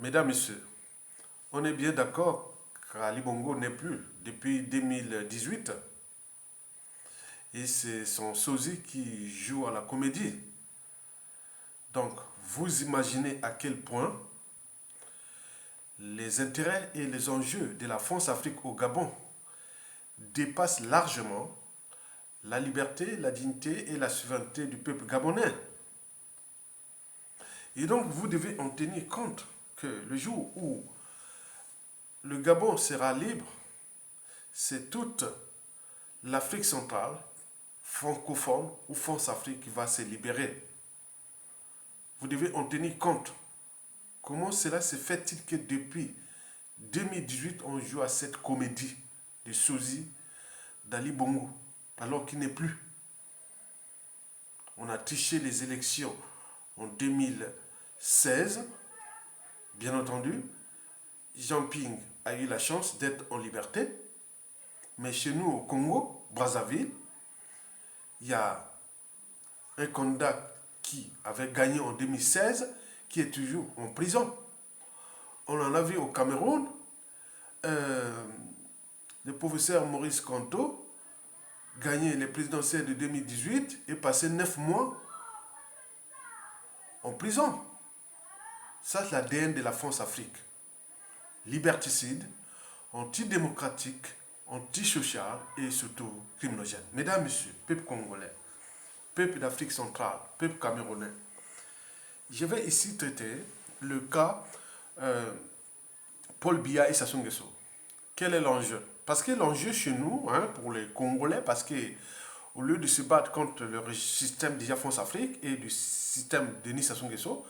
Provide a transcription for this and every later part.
Mesdames, Messieurs, on est bien d'accord qu'Ali Bongo n'est plus depuis 2018 et c'est son sosie qui joue à la comédie. Donc, vous imaginez à quel point les intérêts et les enjeux de la France-Afrique au Gabon dépassent largement la liberté, la dignité et la souveraineté du peuple gabonais. Et donc, vous devez en tenir compte que le jour où le Gabon sera libre, c'est toute l'Afrique centrale, francophone ou France-Afrique qui va se libérer. Vous devez en tenir compte. Comment cela se fait-il que depuis 2018, on joue à cette comédie de sosie d'Ali Bongo, alors qu'il n'est plus? On a triché les élections en 2016, bien entendu. Jean Ping a eu la chance d'être en liberté. Mais chez nous, au Congo, Brazzaville, il y a un candidat qui avait gagné en 2016, qui est toujours en prison. On en a vu au Cameroun, le professeur Maurice Kanto, gagné les présidentielles de 2018 et passé 9 mois en prison. Ça, c'est l'ADN de la France-Afrique. Liberticide, antidémocratique, antisocial et surtout criminogène. Mesdames, Messieurs, peuple congolais, peuple d'Afrique centrale, peuple camerounais, je vais ici traiter le cas Paul Biya et Sassou Nguesso. Quel est l'enjeu? Parce que l'enjeu chez nous, pour les Congolais, parce que au lieu de se battre contre le système déjà France-Afrique et du système Denis Sassou Nguesso,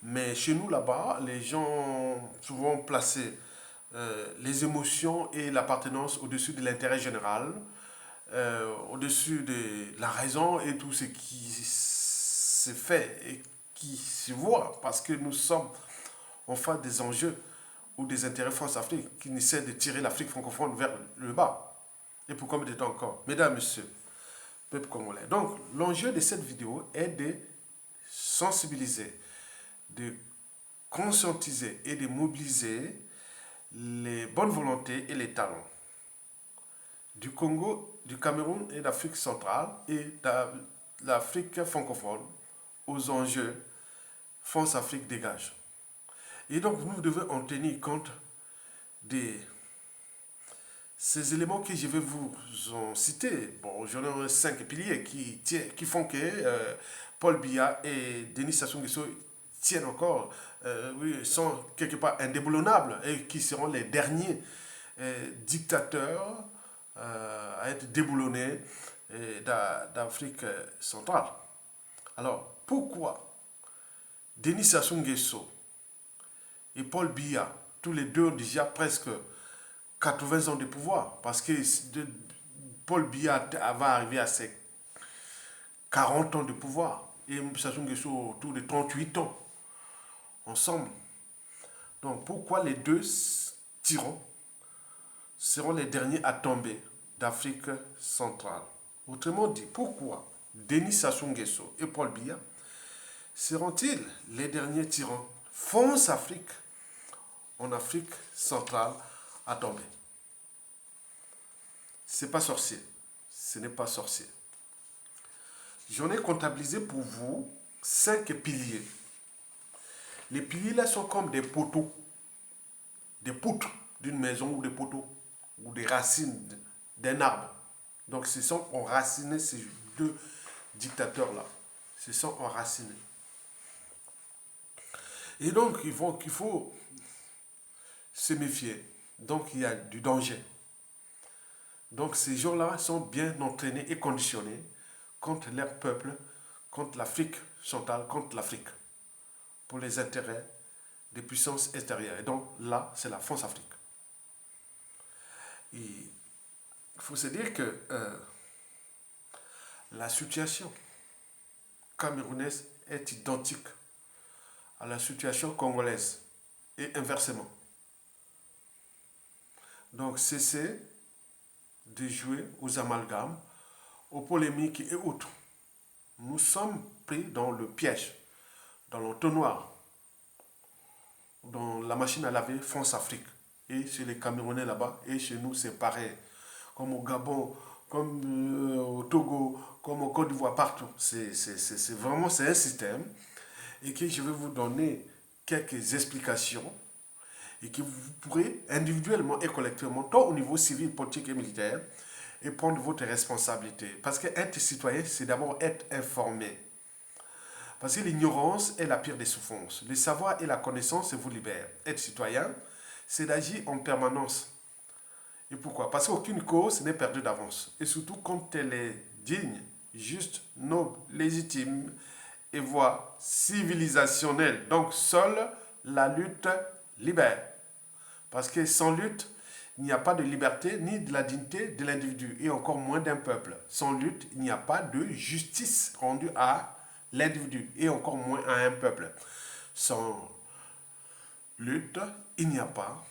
mais chez nous là-bas, les gens souvent placés les émotions et l'appartenance au-dessus de l'intérêt général, au-dessus de la raison et tout ce qui se fait et qui se voit, parce que nous sommes en face des enjeux ou des intérêts France-Afrique qui essaient de tirer l'Afrique francophone vers le bas. Et pour combien de temps encore? Mesdames, Messieurs, peuple congolais. Donc, l'enjeu de cette vidéo est de sensibiliser, de conscientiser et de mobiliser les bonnes volontés et les talents du Congo, du Cameroun et d'Afrique centrale et de l'Afrique francophone aux enjeux France-Afrique dégage. Et donc, nous devons en tenir compte de ces éléments que je vais vous en citer. Bon, j'en ai 5 piliers qui font que Paul Biya et Denis Sassou Nguesso tiennent encore, oui, sont quelque part indéboulonnables et qui seront les derniers dictateurs à être déboulonnés d'Afrique centrale. Alors, pourquoi Denis Sassou Nguesso et Paul Biya, tous les deux ont déjà presque 80 ans de pouvoir, parce que Paul Biya va arriver à ses 40 ans de pouvoir, et Sassou Nguesso autour de 38 ans, ensemble. Donc pourquoi les deux tyrans seront les derniers à tomber d'Afrique centrale? Autrement dit, pourquoi Denis Sassou Nguesso et Paul Biya seront-ils les derniers tyrans France-Afrique en Afrique centrale à tomber? C'est pas sorcier. Ce n'est pas sorcier. J'en ai comptabilisé pour vous 5 piliers. Les piliers là sont comme des poteaux, des poutres d'une maison ou des poteaux, ou des racines d'un arbre. Donc ce sont enracinés ces deux dictateurs-là. Se sont enracinés. Et donc il faut se méfier. Donc il y a du danger. Donc ces gens-là sont bien entraînés et conditionnés contre leur peuple, contre l'Afrique centrale, contre l'Afrique, pour les intérêts des puissances extérieures. Et donc là, c'est la France-Afrique. Il faut se dire que la situation camerounaise est identique à la situation congolaise et inversement. Donc cessez de jouer aux amalgames, aux polémiques et autres. Nous sommes pris dans le piège, dans l'entonnoir. dans la machine à laver France Afrique. Et chez les Camerounais là-bas, et chez nous, c'est pareil. Comme au Gabon, comme au Togo, comme au Côte d'Ivoire, partout. C'est vraiment c'est un système et que je vais vous donner quelques explications et que vous pourrez individuellement et collectivement, tant au niveau civil, politique et militaire, et prendre votre responsabilité. Parce qu'être citoyen, c'est d'abord être informé. Parce que l'ignorance est la pire des souffrances. Le savoir et la connaissance vous libèrent. Être citoyen, c'est d'agir en permanence. Et pourquoi? Parce qu'aucune cause n'est perdue d'avance. Et surtout quand elle est digne, juste, noble, légitime et voire civilisationnelle. Donc seule la lutte libère. Parce que sans lutte, il n'y a pas de liberté ni de la dignité de l'individu et encore moins d'un peuple. Sans lutte, il n'y a pas de justice rendue à l'individu et encore moins à un peuple. Sans lutte, il n'y a pas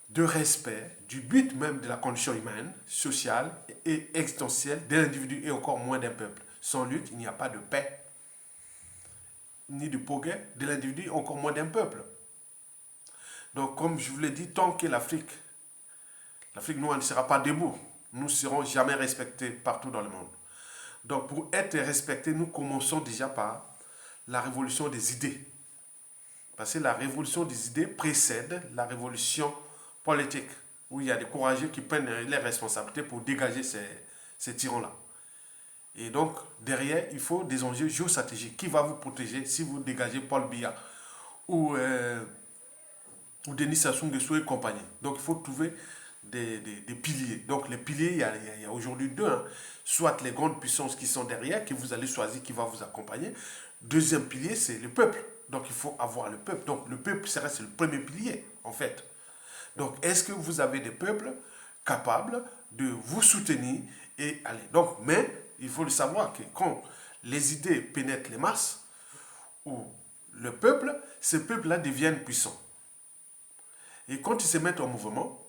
de respect du but même de la condition humaine, sociale et existentielle de l'individu et encore moins d'un peuple. Sans lutte, il n'y a pas de paix, ni de progrès de l'individu et encore moins d'un peuple. Donc, comme je vous l'ai dit, tant que l'Afrique noire ne sera pas debout, nous ne serons jamais respectés partout dans le monde. Donc, pour être respectés, nous commençons déjà par la révolution des idées. Parce que la révolution des idées précède la révolution politique, où il y a des courageux qui prennent les responsabilités pour dégager ces tyrans-là. Et donc, derrière, il faut des enjeux géostratégiques. Qui va vous protéger si vous dégagez Paul Biya ou Denis Sassou Nguesso et compagnie? Donc, il faut trouver des piliers. Donc, les piliers, il y a aujourd'hui deux. Hein. Soit les grandes puissances qui sont derrière, que vous allez choisir, qui va vous accompagner. Deuxième pilier, c'est le peuple. Donc, il faut avoir le peuple. Donc, le peuple, c'est le premier pilier, en fait. Donc, est-ce que vous avez des peuples capables de vous soutenir et aller? Donc, mais il faut le savoir que quand les idées pénètrent les masses ou le peuple, ces peuples-là deviennent puissants. Et quand ils se mettent en mouvement,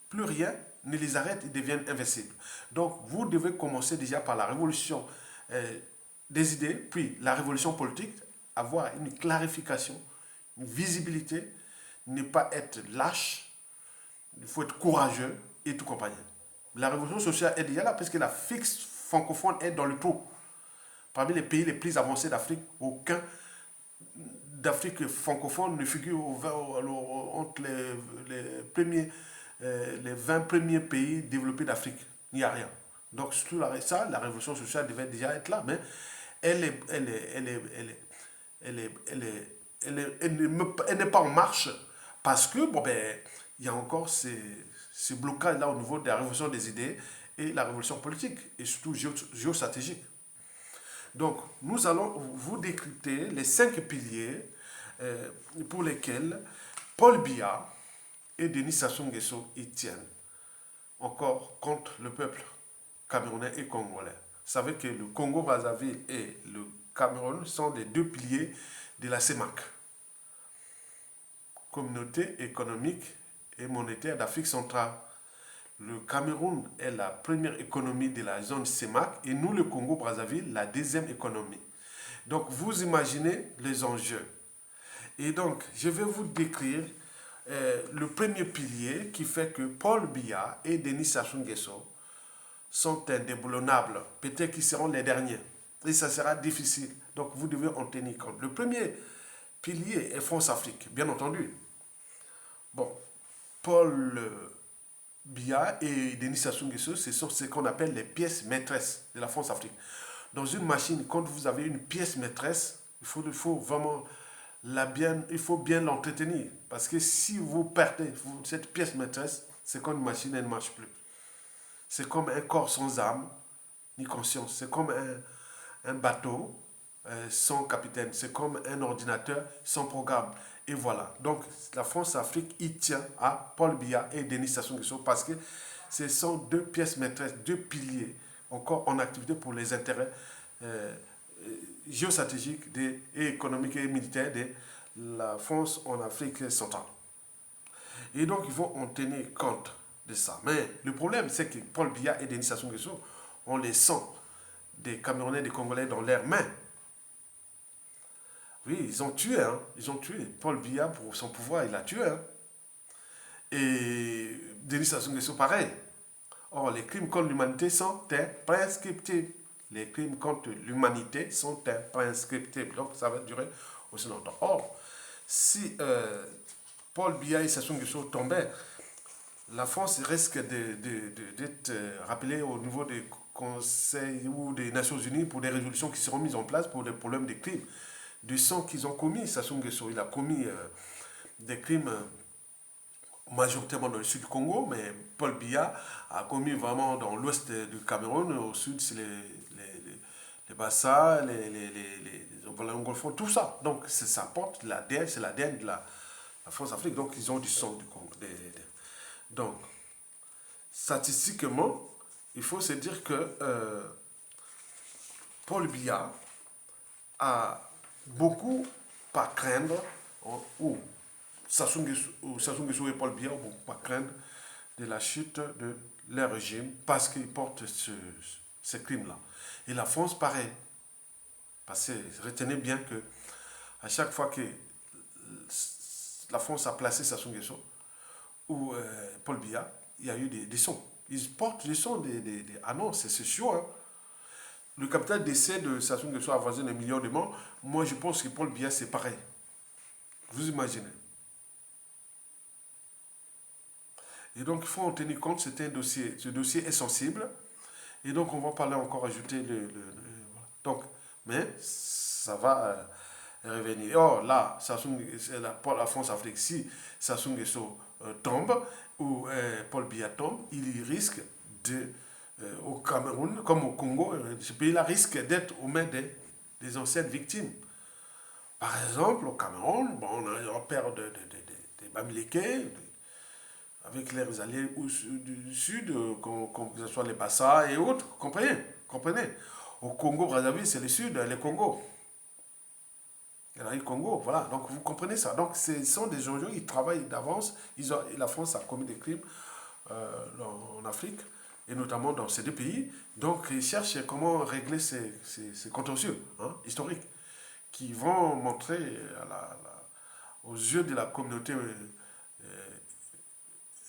plus rien ne les arrête, ils deviennent invincibles. Donc, vous devez commencer déjà par la révolution des idées, puis la révolution politique, avoir une clarification, une visibilité, ne pas être lâche, il faut être courageux et tout compagnie. La révolution sociale est déjà là parce que l'Afrique francophone est dans le trou. Parmi les pays les plus avancés d'Afrique, aucun d'Afrique francophone ne figure entre les 20 premiers pays développés d'Afrique. Il n'y a rien. Donc, surtout ça, la révolution sociale devait déjà être là, mais elle n'est pas en marche parce que, bon, ben, il y a encore ces blocages-là au niveau de la révolution des idées et la révolution politique, et surtout géostratégique. Donc, nous allons vous décrypter les 5 piliers pour lesquels Paul Biya et Denis Sassou Nguesso y tiennent encore contre le peuple camerounais et congolais. Vous savez que le Congo-Brazzaville et le Cameroun sont les deux piliers de la CEMAC, Communauté économique et monétaire d'Afrique centrale. Le Cameroun est la première économie de la zone CEMAC et nous, le Congo-Brazzaville, la deuxième économie. Donc, vous imaginez les enjeux. Et donc, je vais vous décrire le premier pilier qui fait que Paul Biya et Denis Sassou Nguesso sont indéboulonnables. Peut-être qu'ils seront les derniers. Et ça sera difficile. Donc, vous devez en tenir compte. Le premier pilier est France-Afrique, bien entendu. Bon, Paul Biya et Denis Sassou Nguesso, ce sont ce qu'on appelle les pièces maîtresses de la France-Afrique. Dans une machine, quand vous avez une pièce maîtresse, il faut vraiment il faut bien l'entretenir. Parce que si vous perdez cette pièce maîtresse, c'est comme une machine, elle ne marche plus. C'est comme un corps sans âme, ni conscience. C'est comme un bateau sans capitaine. C'est comme un ordinateur sans programme. Et voilà. Donc, la France-Afrique, il tient à Paul Biya et Denis Sassou Nguesso parce que ce sont deux pièces maîtresses, deux piliers encore en activité pour les intérêts géostratégiques et économiques et militaires de la France en Afrique centrale. Et donc, ils vont en tenir compte de ça. Mais le problème, c'est que Paul Biya et Denis Sassou Nguesso ont les sangs des Camerounais et des Congolais dans leurs mains. Oui, ils ont tué, hein. Ils ont tué. Paul Biya, pour son pouvoir, il a tué, hein. Et Denis Sassou Nguesso, pareil. Or, les crimes contre l'humanité sont imprescriptibles. Les crimes contre l'humanité sont imprescriptibles. Donc, ça va durer aussi longtemps. Or, si Paul Biya et Sassou Nguesso tombaient, la France risque d'être rappelée au niveau des conseils ou des Nations Unies pour des résolutions qui seront mises en place pour des problèmes de crimes, de sang qu'ils ont commis. Sassou Nguesso, il a commis des crimes majoritairement dans le sud du Congo, mais Paul Biya a commis vraiment dans l'ouest du Cameroun, au sud c'est les Bassa, les tout ça. Donc ça porte l'ADN, c'est l'ADN de la France-Afrique, donc ils ont du sang du Congo. Donc, statistiquement, il faut se dire que Paul Biya a beaucoup à craindre, ou Sassou Nguesso et Paul Biya ont beaucoup à craindre de la chute de leur régime parce qu'ils portent ces crimes-là. Et la France, pareil. Parce que retenez bien que à chaque fois que la France a placé Sassou Nguesso ou Paul Biya, il y a eu des sons. Ils portent des sons ah non, c'est sûr. Hein. Le capital d'essai de Sassou Nguesso avoisine 1 million de morts. Moi, je pense que Paul Biya, c'est pareil. Vous imaginez. Et donc, il faut en tenir compte, c'est un dossier, ce dossier est sensible. Et donc, on va parler encore, ajouter donc, mais ça va revenir. Or, là, la France-Afrique, si Sassou Nguesso tombe, ou Paul Biya tombe, il risque de, au Cameroun, comme au Congo, ce pays-là risque d'être aux mains des anciennes victimes. Par exemple, au Cameroun, bon, on a un père des Bamileke, avec les alliés du sud, que ce soit les Bassa et autres, comprenez. Au Congo, Brazzaville, c'est le sud, les Congo. Il y a le Congo, voilà. Donc vous comprenez ça. Donc ce sont des enjeux, ils travaillent d'avance. La France a commis des crimes en Afrique, et notamment dans ces deux pays. Donc ils cherchent comment régler ces contentieux historiques qui vont montrer aux yeux de la communauté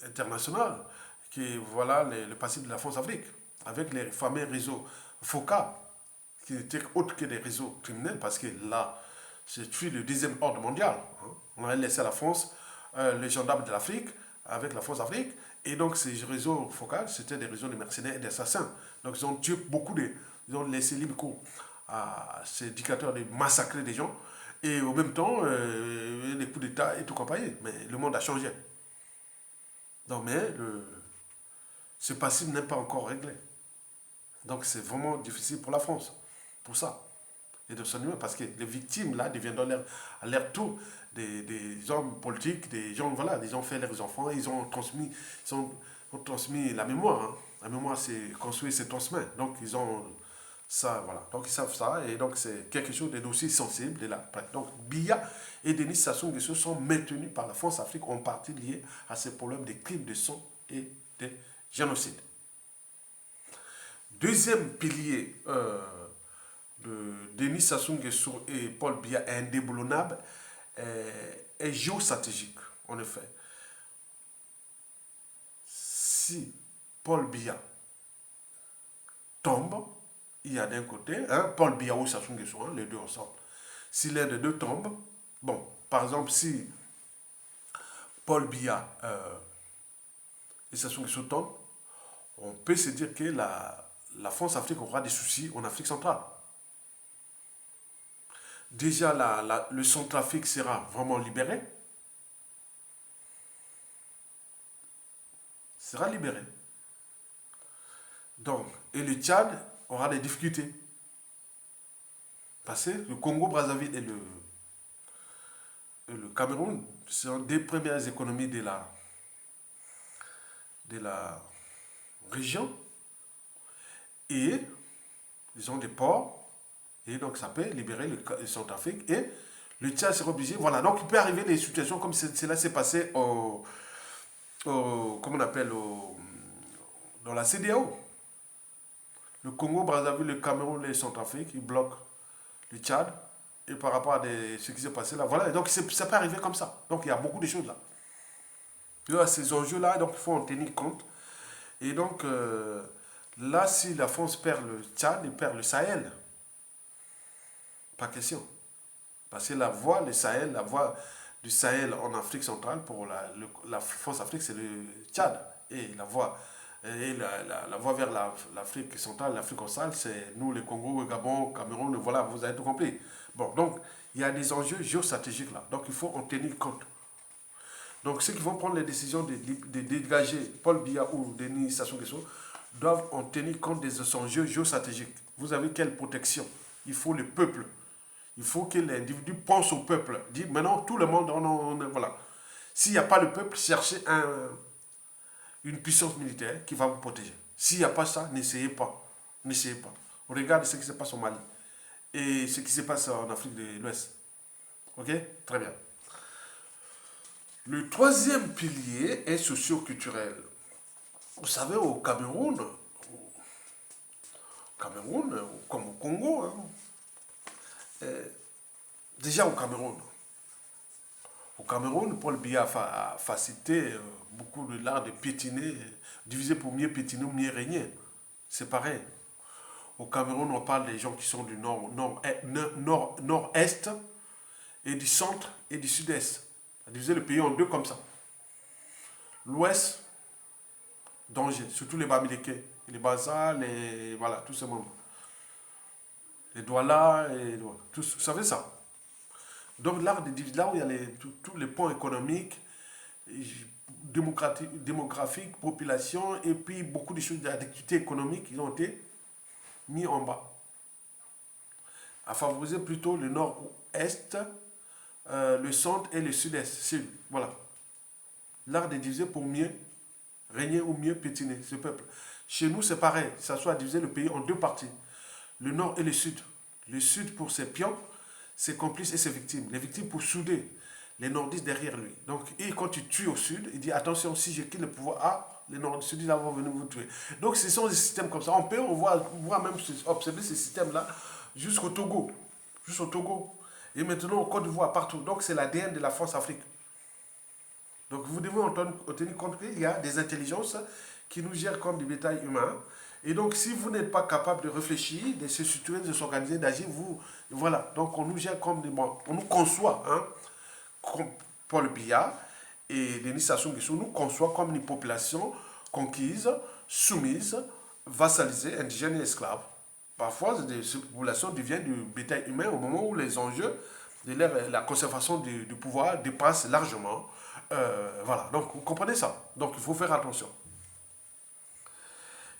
internationale que voilà le passé de la France-Afrique, avec les fameux réseaux FOCA, qui n'étaient autres que des réseaux criminels, parce que là, c'est le deuxième ordre mondial. Hein. On a laissé à la France les gendarmes de l'Afrique, avec la France-Afrique, et donc ces réseaux FOCA, c'était des réseaux de mercenaires et d'assassins. Donc ils ont tué ils ont laissé libre cours à ces dictateurs de massacrer des gens, et en même temps, les coups d'État et tout compagnie. Mais le monde a changé. Non, mais ce passif n'est pas encore réglé. Donc c'est vraiment difficile pour la France, pour ça. Et de son humain, parce que les victimes, là, deviendront à leur tour des hommes politiques, des gens, voilà, des gens fait leurs enfants, ils ont transmis la mémoire. Hein. La mémoire, c'est construit, c'est transmis. Donc ils ont ça, voilà. Donc ils savent ça, et donc c'est quelque chose de dossier sensible de la. Donc Biya et Denis Sassou Nguesso sont maintenus par la France-Afrique en partie liés à ces problèmes de crimes de sang et de génocide. Deuxième pilier de Denis Sassou Nguesso et Paul Biya indéboulonnable est géostratégique, en effet. Si Paul Biya tombe, il y a d'un côté, Paul Biya ou Sassou Nguesso, les deux ensemble. Si l'un des deux tombe, bon, par exemple, si Paul Biya et Sassou Nguesso tombent, on peut se dire que la France-Afrique aura des soucis en Afrique centrale. Déjà, le Centrafrique sera vraiment libéré. Sera libéré. Donc, et le Tchad aura des difficultés. Parce que le Congo-Brazzaville et le Cameroun sont des premières économies de la région. Et ils ont des ports. Et donc ça peut libérer le Centrafrique. Et le Tchad sera obligé. Voilà, donc il peut arriver des situations comme cela s'est passé comment on appelle, dans la CEDEAO. Le Congo, Brazzaville, le Cameroun et le Centrafrique, ils bloquent le Tchad. et par rapport à ce qui s'est passé là. Voilà, et donc ça peut arriver comme ça. Donc il y a beaucoup de choses là. Il y a ces enjeux-là, donc il faut en tenir compte. Et donc là, si la France perd le Tchad, il perd le Sahel. Pas question. Parce que la voie, le Sahel, la voie du Sahel en Afrique centrale pour la France Afrique, c'est le Tchad. Et la voie vers l'Afrique centrale, l'Afrique australe, c'est nous, les Congo, le Gabon, Cameroun, voilà, vous avez tout compris. Bon, donc, il y a des enjeux géostratégiques là. Donc, il faut en tenir compte. Donc, ceux qui vont prendre les décisions de dégager Paul Biya ou Denis Sassou Nguesso doivent en tenir compte des enjeux géostratégiques. Vous avez quelle protection? Il faut le peuple. Il faut que l'individu pense au peuple. Dit maintenant, tout le monde, voilà. S'il n'y a pas le peuple, cherchez une puissance militaire qui va vous protéger. S'il n'y a pas ça, n'essayez pas. N'essayez pas. Regardez ce qui se passe au Mali et ce qui se passe en Afrique de l'Ouest. Ok? Très bien. Le troisième pilier est socio-culturel. Vous savez, au Cameroun, comme au Congo, hein, déjà au Cameroun, Paul Biya a facilité beaucoup de l'art de piétiner, diviser pour mieux piétiner ou mieux régner. C'est pareil. Au Cameroun, on parle des gens qui sont du nord-est et du centre et du sud-est. Diviser le pays en deux comme ça. L'ouest, danger, surtout les Bamileke, les Baza, voilà, tous ces membres. Les Douala, tous, vous savez ça. Donc l'art de diviser, là où il y a tous les points économiques, démographiques, population, et puis beaucoup de choses d'activité économique, ils ont été mis en bas. À favoriser plutôt le nord-est, le centre et le sud-est. Voilà. L'art de diviser pour mieux régner ou mieux pétiner ce peuple. Chez nous, c'est pareil. Ça soit diviser le pays en deux parties. Le nord et le sud. Le sud pour ses pions, ses complices et ses victimes. Les victimes pour souder les nordistes derrière lui. Donc, et quand tu tues au sud, il dit attention, si je quitte le pouvoir, les nordistes vont venir vous tuer. Donc, ce sont des systèmes comme ça. On voit même observer ces systèmes-là jusqu'au Togo. Jusqu'au Togo. Et maintenant, au Côte d'Ivoire, partout. Donc, c'est l'ADN de la France-Afrique. Donc, vous devez en tenir compte qu'il y a des intelligences qui nous gèrent comme du bétail humain. Et donc, si vous n'êtes pas capable de réfléchir, de se structurer, de s'organiser, d'agir, voilà. Donc, on nous gère comme des... On nous conçoit, hein, comme Paul Biya et Denis Sassou Nguesso nous conçoit comme une population conquise, soumise, vassalisée, indigène et esclave. Parfois, ces populations deviennent du bétail humain au moment où les enjeux de la conservation du pouvoir dépassent largement. Voilà, donc vous comprenez ça. Donc il faut faire attention.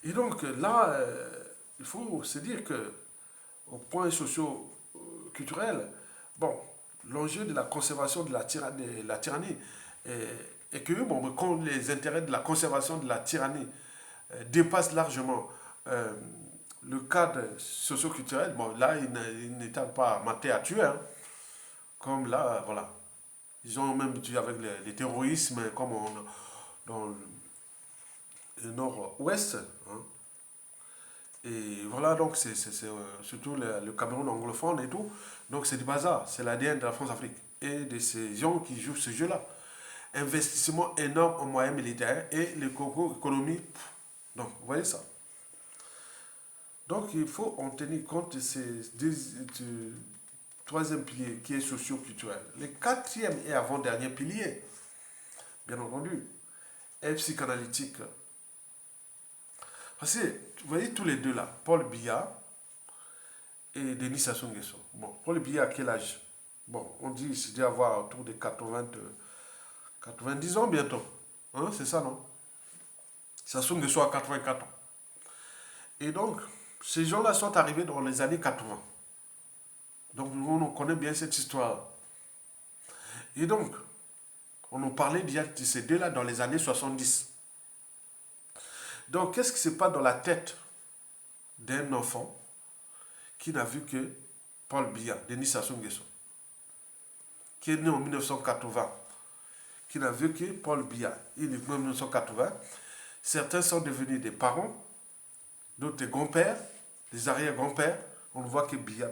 Et donc là, il faut se dire que au point socio-culturel, bon, l'enjeu de la conservation de la tyrannie est que bon, quand les intérêts de la conservation de la tyrannie dépassent largement le cadre socio-culturel, bon, là, il n'état pas maté à tuer, hein, comme là, voilà. Ils ont même tué avec les terrorismes, comme dans le nord-ouest. Hein. Et voilà, donc c'est surtout le Cameroun anglophone et tout. Donc c'est du bazar, c'est l'ADN de la France-Afrique. Et de ces gens qui jouent ce jeu-là. Investissement énorme en moyens militaires et l'économie. Donc, vous voyez ça. Donc il faut en tenir compte de ces troisième pilier qui est socio-culturel. Le quatrième et avant-dernier pilier, bien entendu, est psychanalytique. Parce que, vous voyez tous les deux là, Paul Biya et Denis Sassou Nguesso. Bon, Paul Biya à quel âge? Bon, on dit qu'il doit avoir autour de 90 ans bientôt. Hein, c'est ça, non? Sassou Nguesso a 84 ans. Et donc, ces gens-là sont arrivés dans les années 80. Donc, on connaît bien cette histoire. Et donc, on nous parlait déjà de ces deux-là dans les années 70. Donc, qu'est-ce qui se passe dans la tête d'un enfant qui n'a vu que Paul Biya, Denis Sassou Nguesso, qui est né en 1980, qui n'a vu que Paul Biya, il est né en 1980. Certains sont devenus des parents, d'autres des grands-pères, des arrière-grands-pères. On voit que Biya.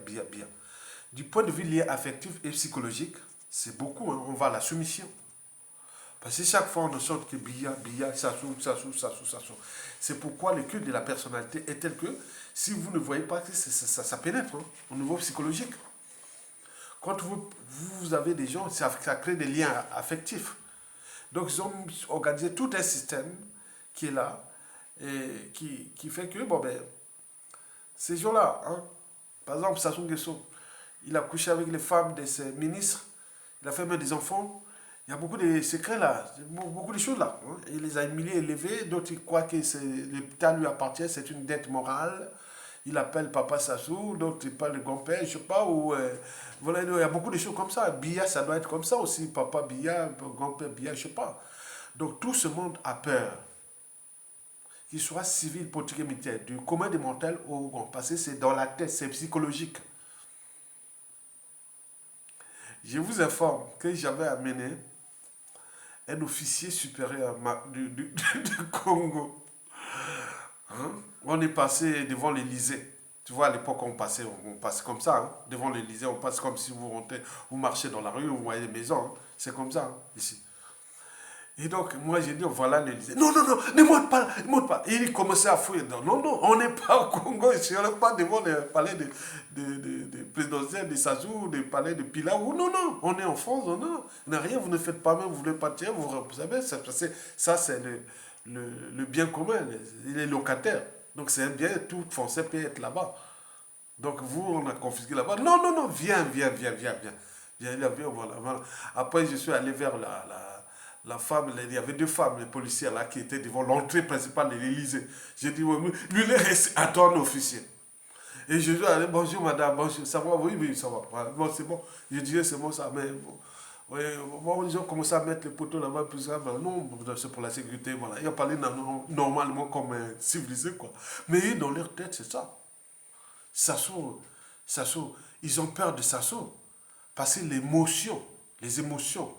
Du point de vue lié affectif et psychologique, c'est beaucoup, hein, on va à la soumission. Parce que chaque fois, on ne sort que Biya, Sassou. C'est pourquoi le culte de la personnalité est tel que, si vous ne voyez pas que ça pénètre, hein, au niveau psychologique. Quand vous avez des gens, ça crée des liens affectifs. Donc, ils ont organisé tout un système qui est là, et qui fait que, bon, ben, ces gens-là, hein, par exemple, Sassou Nguesso, il a couché avec les femmes de ses ministres, il a fait même des enfants. Il y a beaucoup de secrets là, beaucoup de choses là, hein. Il les a humiliés, élevés, d'autres ils croient que l'État lui appartient, c'est une dette morale. Il appelle Papa Sassou, d'autres ils parlent de grand-père, je sais pas, ou voilà, il y a beaucoup de choses comme ça. Biya, ça doit être comme ça aussi, Papa Biya, grand-père Biya, je sais pas. Donc tout ce monde a peur, qu'il soit civil, politique et militaire, du commun des mortels au grand, parce que c'est dans la tête, c'est psychologique. Je vous informe que j'avais amené un officier supérieur du Congo. Hein? On est passé devant l'Élysée. Tu vois, à l'époque, on passait comme ça. Hein? Devant l'Élysée, on passe comme si vous rentrez, vous marchez dans la rue, vous voyez les maisons. Hein? C'est comme ça, hein, ici. Et donc, moi, j'ai dit, voilà l'Élysée. Non, non, non, ne monte pas, ne monte pas. Et il commençait à fouiller. Non, non, non, on n'est pas au Congo. Je ne suis pas devant le palais de présidentiel de Sassou, le palais de Pilaou. Non, non, on est en France, on n'a rien, vous ne faites pas même, vous voulez pas tirer, vous savez, ça, c'est le bien commun. Il est locataire. Donc, c'est un bien, tout Français peut être là-bas. Donc, vous, on a confisqué là-bas. Non, non, non, viens. Viens, viens, voilà, voilà. Après, je suis allé vers la femme, il y avait deux femmes, les policiers là, qui étaient devant l'entrée principale de l'Élysée. J'ai dit, oui, lui, il est resté, attends, officier. Et je lui ai dit, bonjour madame, bonjour, ça va, oui, oui, ça va. Voilà. Bon, c'est bon. Je disais, c'est bon ça, mais bon. Oui, bon, ils ont commencé à mettre les poteaux là-bas, puis ça, ben, non, c'est pour la sécurité, voilà. Ils ont parlé normalement comme civilisé, quoi. Mais dans leur tête, c'est ça. Sassou, ils ont peur de Sassou. Parce que les émotions,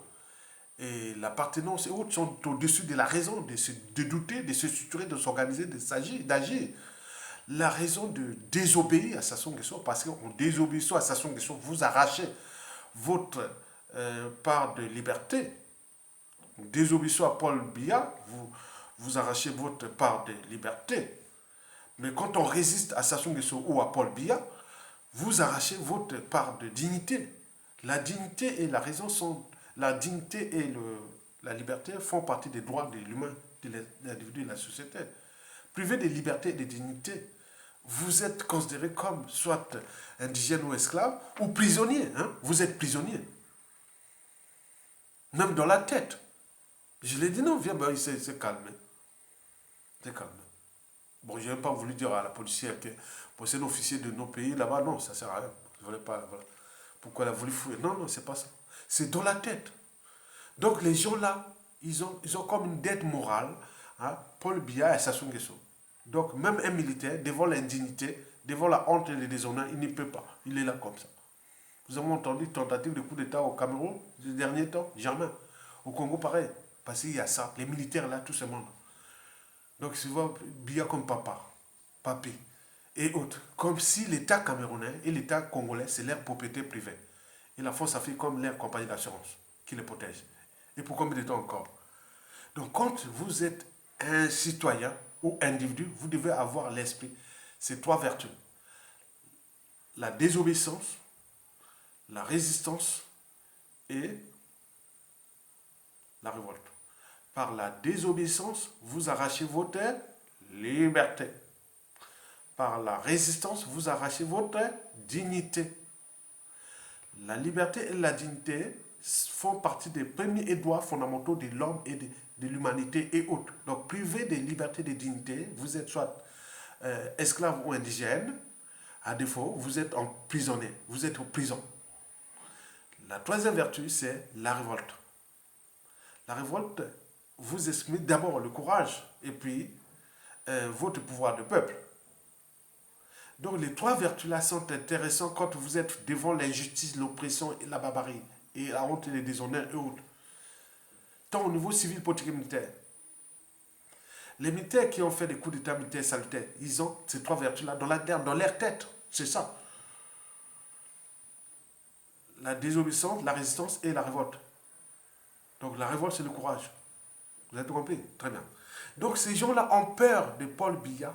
et l'appartenance et autres sont au-dessus de la raison, de douter, de se structurer, de s'organiser, d'agir. La raison de désobéir à Sassou Nguesso, parce qu'en désobéissant à Sassou Nguesso, vous arrachez votre part de liberté. En désobéissant à Paul Biya, vous arrachez votre part de liberté. Mais quand on résiste à Sassou Nguesso ou à Paul Biya, vous arrachez votre part de dignité. La dignité et la raison sont... La dignité et la liberté font partie des droits de l'humain, de l'individu et de la société. Privé de liberté et de dignité, vous êtes considéré comme soit indigène ou esclave, ou prisonnier. Hein? Vous êtes prisonnier. Même dans la tête. Je l'ai dit, non, viens, ben, il s'est calmé. C'est calmé. Bon, je n'ai pas voulu dire à la policière que pour c'est un officier de nos pays, là-bas, non, ça ne sert à rien. Je voulais pas, voilà. Pourquoi elle a voulu fouiller? Non, non, c'est pas ça. C'est dans la tête. Donc les gens là, ils ont comme une dette morale, hein, Paul Biya et Sassou Nguesso. Donc même un militaire, devant l'indignité, devant la honte et le déshonneur, il ne peut pas. Il est là comme ça. Vous avez entendu tentative de coup d'État au Cameroun ces derniers temps? Jamais. Au Congo, pareil. Parce qu'il y a ça. Les militaires là, tout ce monde. Donc tu vois, Biya comme papa, papi et autres. Comme si l'État camerounais et l'État congolais, c'est leur propriété privée. Et la force fait comme leur compagnie d'assurance qui les protège. Et pour combien de temps encore? Donc quand vous êtes un citoyen ou individu, vous devez avoir l'esprit. Ces trois vertus. La désobéissance, la résistance et la révolte. Par la désobéissance, vous arrachez votre liberté. Par la résistance, vous arrachez votre dignité. La liberté et la dignité font partie des premiers droits fondamentaux de l'homme et de l'humanité et autres. Donc, privé de liberté et de dignité, vous êtes soit esclave ou indigène. À défaut, vous êtes emprisonné. Vous êtes en prison. La troisième vertu, c'est la révolte. La révolte vous exprime d'abord le courage et puis votre pouvoir de peuple. Donc les trois vertus-là sont intéressantes quand vous êtes devant l'injustice, l'oppression et la barbarie, et la honte et les déshonneurs et autres. Tant au niveau civil, politique et militaire. Les militaires qui ont fait des coups d'État militaires salutaires, ils ont ces trois vertus-là dans leur tête. C'est ça. la désobéissance, la résistance et la révolte. Donc la révolte, c'est le courage. Vous avez tout compris? Très bien. Donc ces gens-là ont peur de Paul Biya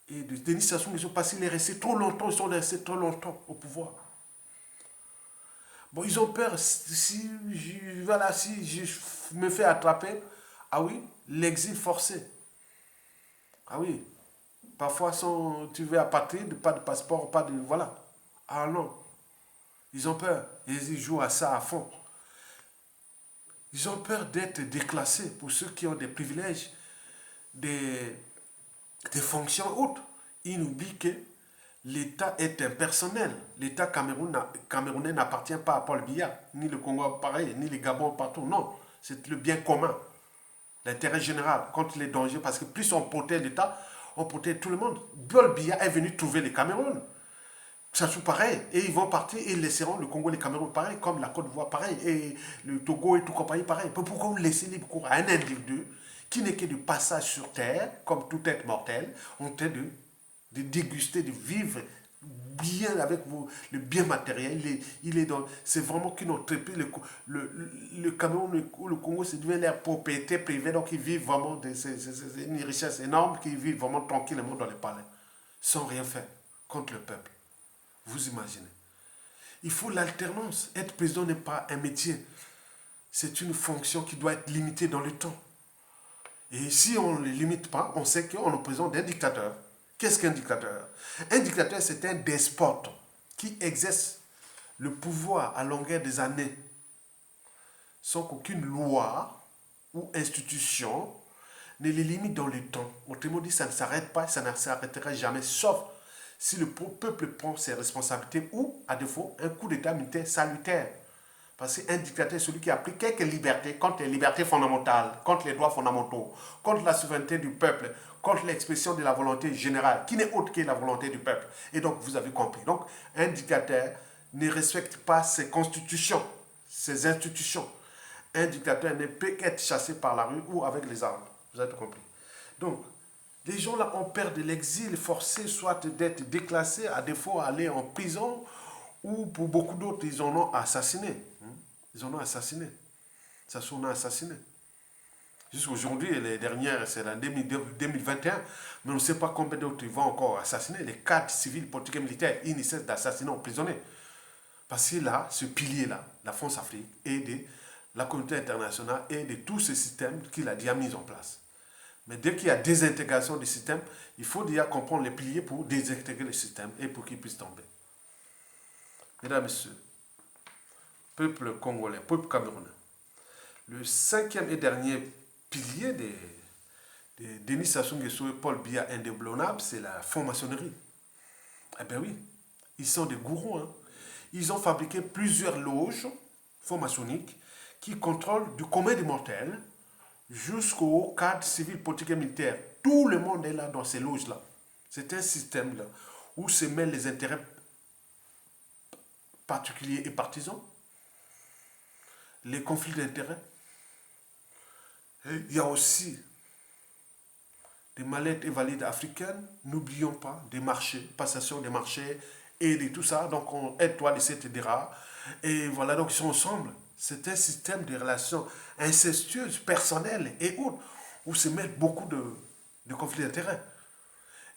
et de Denis Sassou Nguesso parce qu'il est resté trop longtemps, ils sont restés trop longtemps au pouvoir. Bon, ils ont peur, voilà, si je me fais attraper, ah oui, l'exil forcé. Ah oui, parfois tu veux apatride, pas de passeport, pas de... Voilà. Ah non, ils ont peur, et ils jouent à ça à fond. Ils ont peur d'être déclassés pour ceux qui ont des privilèges, des, des fonctions hautes. Ils oublient que l'État est impersonnel. L'État camerounais n'appartient pas à Paul Biya, ni le Congo pareil, ni le Gabon partout. Non, c'est le bien commun, l'intérêt général contre les dangers. Parce que plus on protège l'État, on protège tout le monde. Paul Biya est venu trouver le Cameroun. Ça sous pareil. Et ils vont partir et ils laisseront le Congo et le Cameroun pareil, comme la Côte d'Ivoire pareil, et le Togo et tout compagnie pareil. Pourquoi vous laissez libre cours à un individu qui n'est que de passage sur terre, comme tout être mortel, en train de déguster, de vivre bien avec vous, le bien matériel. C'est vraiment qu'ils ont trépé le Cameroun ou le Congo, c'est devenu leur propriété privée, donc ils vivent vraiment, c'est une richesse énorme, qu'ils vivent vraiment tranquillement dans les palais, sans rien faire contre le peuple. Vous imaginez. Il faut l'alternance. Être président n'est pas un métier. C'est une fonction qui doit être limitée dans le temps. Et si on ne le limite pas, on sait qu'on est président d'un dictateur. Qu'est-ce qu'un dictateur? Un dictateur, c'est un despote qui exerce le pouvoir à longueur des années sans qu'aucune loi ou institution ne les limite dans le temps. Autrement dit, ça ne s'arrête pas, ça ne s'arrêtera jamais, sauf si le peuple prend ses responsabilités ou, à défaut, un coup d'État militaire salutaire. Parce qu'un dictateur est celui qui applique quelques libertés contre les libertés fondamentales, contre les droits fondamentaux, contre la souveraineté du peuple, contre l'expression de la volonté générale, qui n'est autre que la volonté du peuple. Et donc, vous avez compris. Donc, un dictateur ne respecte pas ses constitutions, ses institutions. Un dictateur ne peut qu'être chassé par la rue ou avec les armes. Vous avez compris. Donc, les gens là ont peur de l'exil forcé, soit d'être déclassés, à défaut aller en prison, ou pour beaucoup d'autres, ils en ont assassiné. Ils en ont assassiné. Ça s'en a assassiné. Jusqu'aujourd'hui, les dernières, c'est l'année 2021, mais on ne sait pas combien d'autres ils vont encore assassiner. Les cadres civils, politiques et militaires, ils ne cessent d'assassiner emprisonnés. Parce que là, ce pilier-là, la France-Afrique, et de la communauté internationale, et de tous ces systèmes qu'il a déjà mis en place. Mais dès qu'il y a désintégration du système, il faut déjà comprendre les piliers pour désintégrer le système et pour qu'il puisse tomber. Mesdames, Messieurs, peuple congolais, peuple camerounais, le cinquième et dernier pilier de Denis Sassou Nguesso et Paul Biya indéboulonnable, c'est la franc-maçonnerie. Eh bien oui, ils sont des gourous. Hein. Ils ont fabriqué plusieurs loges franc-maçonniques qui contrôlent du commun des mortels jusqu'au cadre civil, politique et militaire. Tout le monde est là dans ces loges-là. C'est un système-là où se mêlent les intérêts particuliers et partisans, les conflits d'intérêts. Il y a aussi des mallettes et valides africaines, n'oublions pas, des marchés, passation des marchés et de tout ça. Donc on aide-toi de cette DRA. Et voilà, donc ils sont ensemble. C'est un système de relations incestueuses, personnelles et autres, où se mettent beaucoup de conflits d'intérêts.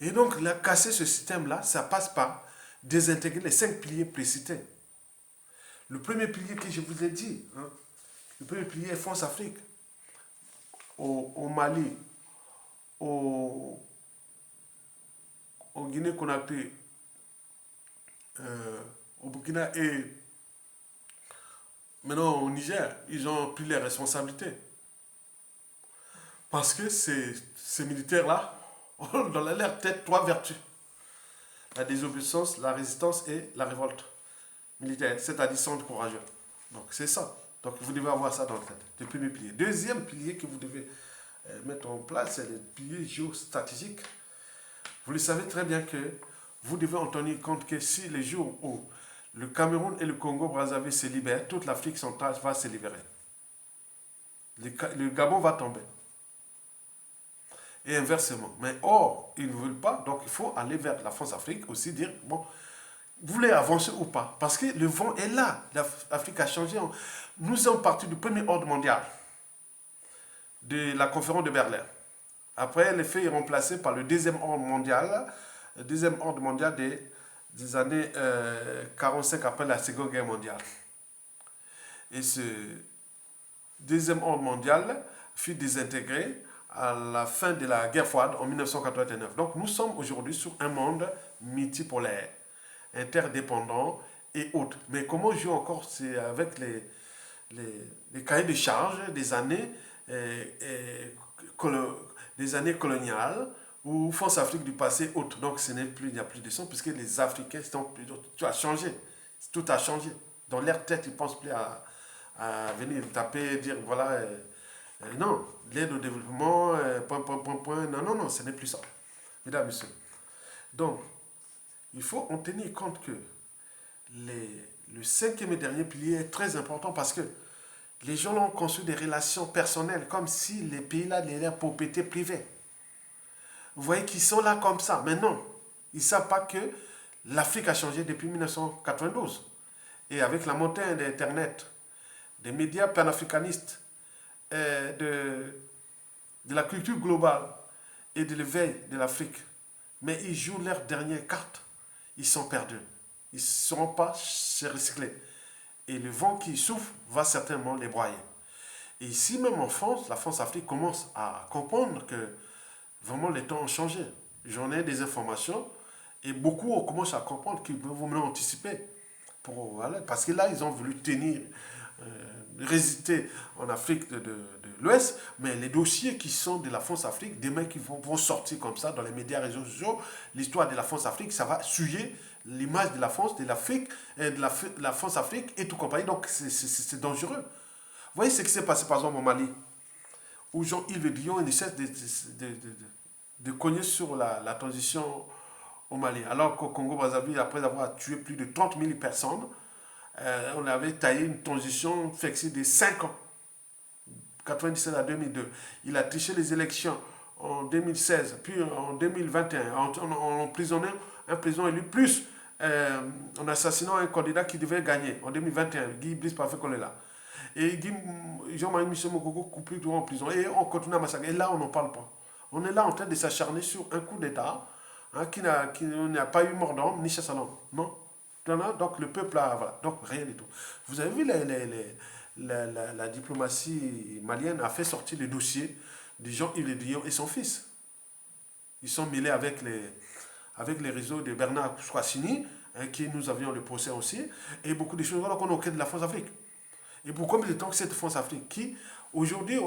Et donc, là, casser ce système-là, ça passe par désintégrer les 5 piliers précités. Le premier pilier que je vous ai dit, hein, le premier pilier est France-Afrique. Au Mali, au Guinée-Conakry, au Burkina et maintenant au Niger, ils ont pris les responsabilités. Parce que ces militaires-là ont dans leur tête 3 vertus. La désobéissance, la résistance et la révolte militaire, c'est-à-dire sont courageux. Donc c'est ça. Donc vous devez avoir ça dans la tête. Le premier pilier. Deuxième pilier que vous devez mettre en place, c'est le pilier géostratégique. Vous le savez très bien que vous devez en tenir compte que si les jours où le Cameroun et le Congo-Brazzaville se libèrent, toute l'Afrique centrale va se libérer. Le Gabon va tomber. Et inversement. Mais or, ils ne veulent pas, donc il faut aller vers la France-Afrique aussi, dire, bon, voulez avancer ou pas. Parce que le vent est là. L'Afrique a changé. Nous sommes partis du premier ordre mondial, de la conférence de Berlin. Après, l'effet est remplacé par le deuxième ordre mondial, des années 45 après la Seconde Guerre mondiale. Et ce deuxième ordre mondial fut désintégré à la fin de la guerre froide en 1989. Donc nous sommes aujourd'hui sur un monde multipolaire, interdépendant et autres. Mais comment jouer encore? C'est avec les cahiers de charges des années, des années coloniales ou France-Afrique du passé autre. Donc ce n'est plus, il n'y a plus de son puisque les Africains sont plus. Tout a changé. Tout a changé. Dans leur tête, ils ne pensent plus à venir taper, dire voilà. Non, l'aide au développement, point. Non, non, non, ce n'est plus ça. Mesdames, Messieurs. Donc, il faut en tenir compte que le cinquième et dernier pilier est très important parce que les gens ont construit des relations personnelles comme si les pays-là étaient la propriété privée. Vous voyez qu'ils sont là comme ça. Mais non, ils ne savent pas que l'Afrique a changé depuis 1992. Et avec la montée d'Internet, des médias panafricanistes, de la culture globale et de l'éveil de l'Afrique, mais ils jouent leur dernière carte. Ils sont perdus. Ils ne seront pas recyclés. Et le vent qui souffle va certainement les broyer. Et ici, même en France, la France-Afrique commence à comprendre que vraiment les temps ont changé. J'en ai des informations et beaucoup commencent à comprendre qu'ils peuvent maintenant anticiper. Voilà, parce que là, ils ont voulu tenir, résister en Afrique de l'Ouest, mais les dossiers qui sont de la France-Afrique, demain qui vont sortir comme ça dans les médias réseaux sociaux, l'histoire de la France-Afrique, ça va souiller l'image de la France, de l'Afrique, de la France-Afrique et tout compagnie. Donc c'est dangereux. Vous voyez ce qui s'est passé par exemple au Mali, où Jean-Yves Le Drian ne cesse de cogner sur la transition au Mali. Alors qu'au Congo-Brazzaville, après avoir tué plus de 30 000 personnes, on avait taillé une transition fixée de 5 ans, 97 à 2002. Il a triché les élections en 2016, puis en 2021, en emprisonnant un président élu, plus en assassinant un candidat qui devait gagner en 2021, Guy Brice Parfait Kolela. Et Jean-Marie Michel Mokoko coupé en prison. Et on continue à massacrer. Et là, on n'en parle pas. On est là en train de s'acharner sur un coup d'État qui n'a pas eu mort d'homme ni chasse à l'homme. Non. Donc le peuple a. Voilà. Donc rien du tout. Vous avez vu, la diplomatie malienne a fait sortir le dossier de Jean-Yves Le Drian et son fils. Ils sont mêlés avec les réseaux de Bernard Souassini, qui nous avions le procès aussi, et beaucoup de choses voilà, qu'on a au cœur de la France-Afrique. Et pour combien de temps que cette France-Afrique qui, aujourd'hui,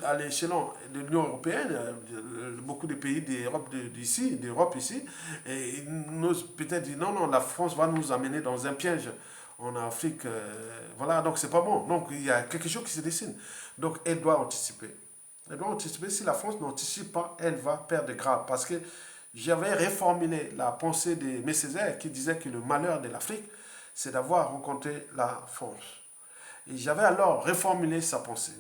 à l'échelon de l'Union européenne, beaucoup de pays d'Europe ici, et nous peut-être dit non, non, la France va nous amener dans un piège en Afrique. Voilà, donc c'est pas bon. Donc il y a quelque chose qui se dessine. Donc elle doit anticiper. Elle doit anticiper. Si la France n'anticipe pas, elle va perdre grave. Parce que j'avais réformulé la pensée de Aimé Césaire qui disait que le malheur de l'Afrique, c'est d'avoir rencontré la France. Et j'avais alors reformulé sa pensée.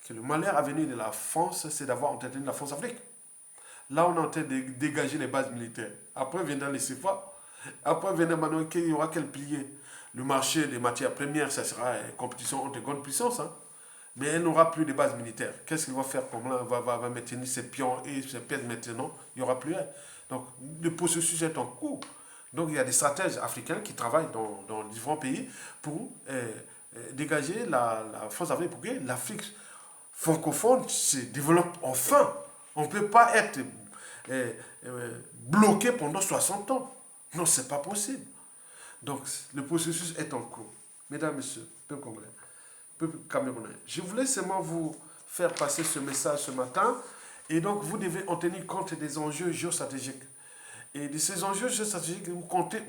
Que le malheur à venir de la France, c'est d'avoir entretenu la France-Afrique. Là, on est en train de dégager les bases militaires. Après viendra les CFA. Après viendra maintenant qu'il y aura quel pilier. Le marché des matières premières, ça sera une compétition entre grandes puissances. Hein. Mais elle n'aura plus de bases militaires. Qu'est-ce qu'il va faire comme là? Va maintenir ses pions et ses pièces maintenant. Il n'y aura plus rien. Donc, le processus est en cours. Donc il y a des stratèges africains qui travaillent dans différents pays pour dégager la France-Afrique, pour que l'Afrique francophone se développe enfin. On ne peut pas être bloqué pendant 60 ans. Non, ce n'est pas possible. Donc le processus est en cours. Mesdames, Messieurs, peuple congolais, peuple camerounais, je voulais seulement vous faire passer ce message ce matin. Et donc vous devez en tenir compte des enjeux géostratégiques. Et de ces enjeux géostratégiques, vous comptez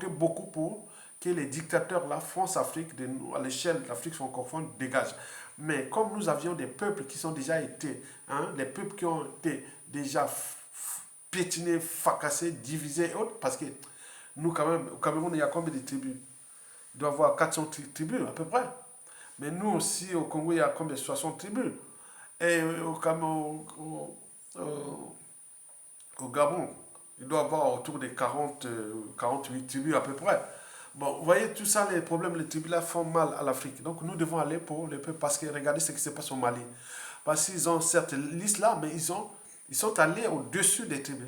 beaucoup pour que les dictateurs, la France-Afrique, à l'échelle de l'Afrique francophone, dégagent. Mais comme nous avions des peuples qui sont déjà été, les peuples qui ont été déjà piétinés, fracassés, divisés et autres, parce que nous, quand même, au Cameroun, il y a combien de tribus? Il doit y avoir 400 tribus, à peu près. Mais nous aussi, au Congo, il y a combien? 60 tribus. Et au Gabon, Il doit avoir autour de 48 tribus à peu près. Bon, vous voyez, tout ça, les problèmes, les tribus là font mal à l'Afrique. Donc nous devons aller pour le peuple parce que regardez ce qui se passe au Mali. Parce qu'ils ont certes l'islam, mais ils sont allés au-dessus des tribus.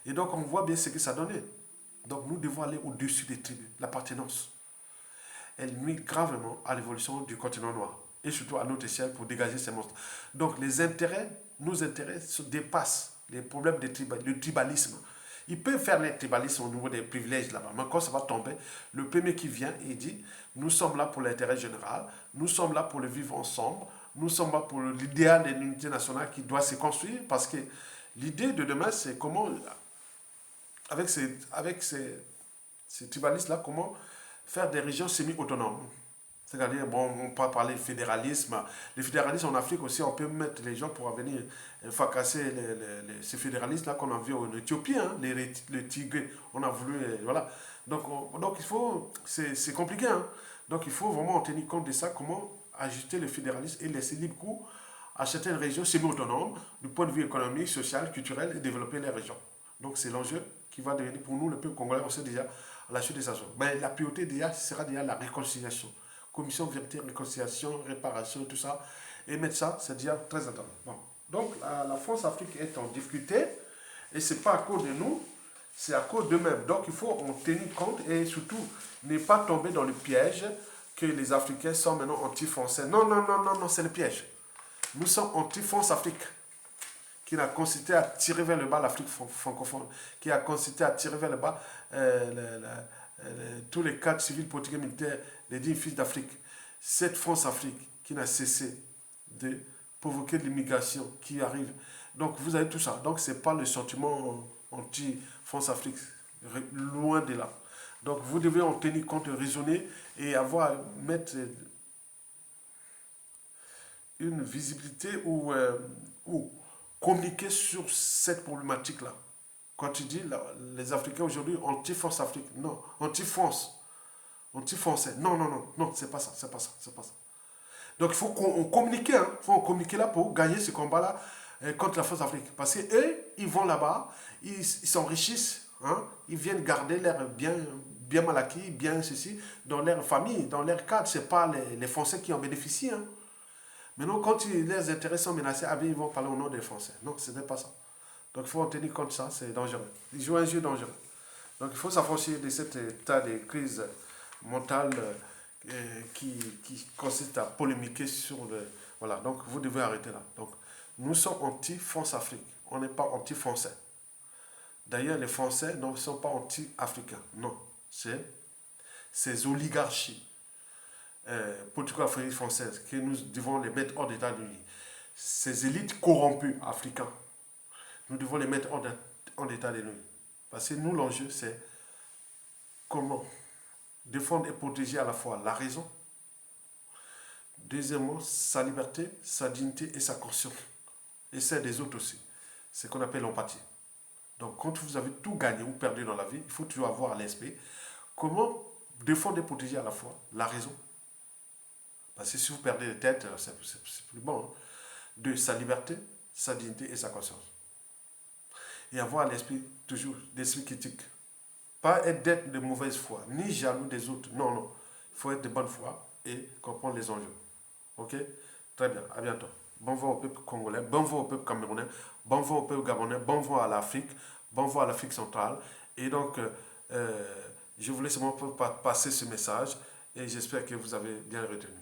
Et donc on voit bien ce que ça donnait. Donc nous devons aller au-dessus des tribus, l'appartenance. Elle nuit gravement à l'évolution du continent noir et surtout à notre échelle pour dégager ces monstres. Donc nos intérêts se dépassent les problèmes du tribalisme. Ils peuvent faire les tribalismes au niveau des privilèges là-bas, mais quand ça va tomber, le premier qui vient et dit, nous sommes là pour l'intérêt général, nous sommes là pour le vivre ensemble, nous sommes là pour l'idéal de l'unité nationale qui doit se construire, parce que l'idée de demain, c'est comment, ces tribalistes-là, comment faire des régions semi-autonomes. C'est-à-dire, bon, on peut parler de fédéralisme. Le fédéralisme en Afrique aussi, on peut mettre les gens pour venir fracasser ces fédéralistes-là qu'on a vu en Éthiopie, hein, les Tigrés. On a voulu, voilà. Donc il faut, c'est compliqué, hein. Donc il faut vraiment en tenir compte de ça, comment ajuster le fédéralisme et laisser libre cours à certaines régions semi-autonomes du point de vue économique, social, culturel et développer les régions. Donc c'est l'enjeu qui va devenir pour nous, le peuple congolais, on sait déjà à la suite des actions. Mais la priorité déjà sera déjà la réconciliation. Commission vérité, réconciliation, réparation, tout ça. Et mettre ça, c'est déjà très important. Bon. Donc la France-Afrique est en difficulté et ce n'est pas à cause de nous, c'est à cause d'eux-mêmes. Donc il faut en tenir compte et surtout ne pas tomber dans le piège que les Africains sont maintenant anti-français. Non, non, non, non, non, c'est le piège. Nous sommes anti-France-Afrique, qui a consisté à tirer vers le bas l'Afrique francophone, qui a consisté à tirer vers le bas tous les cadres civils, politiques et militaires des 10 fils d'Afrique. Cette France-Afrique qui n'a cessé de provoquer de l'immigration qui arrive. Donc vous avez tout ça. Donc ce n'est pas le sentiment anti-France-Afrique, loin de là. Donc vous devez en tenir compte, raisonner et mettre une visibilité ou communiquer sur cette problématique-là. Quand tu dis les Africains aujourd'hui anti-France Afrique, non, anti-France, anti-français, non, non, non, non, c'est pas ça, c'est pas ça, c'est pas ça. Donc il faut qu'on communique, hein, il faut communiquer là pour gagner ce combat-là contre la France Afrique. Parce qu'eux, ils vont là-bas, ils s'enrichissent, hein, ils viennent garder leur bien mal acquis, bien ceci, dans leur famille, dans leur cadre. Ce n'est pas les Français qui en bénéficient. Hein. Maintenant, quand leurs intérêts sont menacés, ils vont parler au nom des Français. Non, ce n'est pas ça. Donc il faut en tenir compte de ça, c'est dangereux. Ils jouent un jeu dangereux. Donc il faut s'affranchir de cet état de crise mentale qui consiste à polémiquer sur le... Voilà, donc vous devez arrêter là. Donc nous sommes anti-France-Afrique, on n'est pas anti-français. D'ailleurs, les Français ne sont pas anti-africains. Non, c'est ces oligarchies politico-africaines françaises que nous devons les mettre hors d'état de nuit. Ces élites corrompues africaines, nous devons les mettre hors d'état de nuit. Parce que nous, l'enjeu, c'est comment défendre et protéger à la fois la raison, deuxièmement, sa liberté, sa dignité et sa conscience. Et celle des autres aussi. C'est ce qu'on appelle l'empathie. Donc, quand vous avez tout gagné ou perdu dans la vie, il faut toujours avoir à l'esprit comment défendre et protéger à la fois la raison. Parce que si vous perdez la tête, c'est plus bon. Hein. De sa liberté, sa dignité et sa conscience. Et avoir l'esprit, toujours, l'esprit critique. Pas être d'être de mauvaise foi, ni jaloux des autres. Non, non. Il faut être de bonne foi et comprendre les enjeux. Ok? Très bien. À bientôt. Bon vent au peuple congolais, bon vent au peuple camerounais, bon vent au peuple gabonais, bon vent à l'Afrique, bon vent à l'Afrique centrale. Et donc, je voulais seulement passer ce message et j'espère que vous avez bien retenu.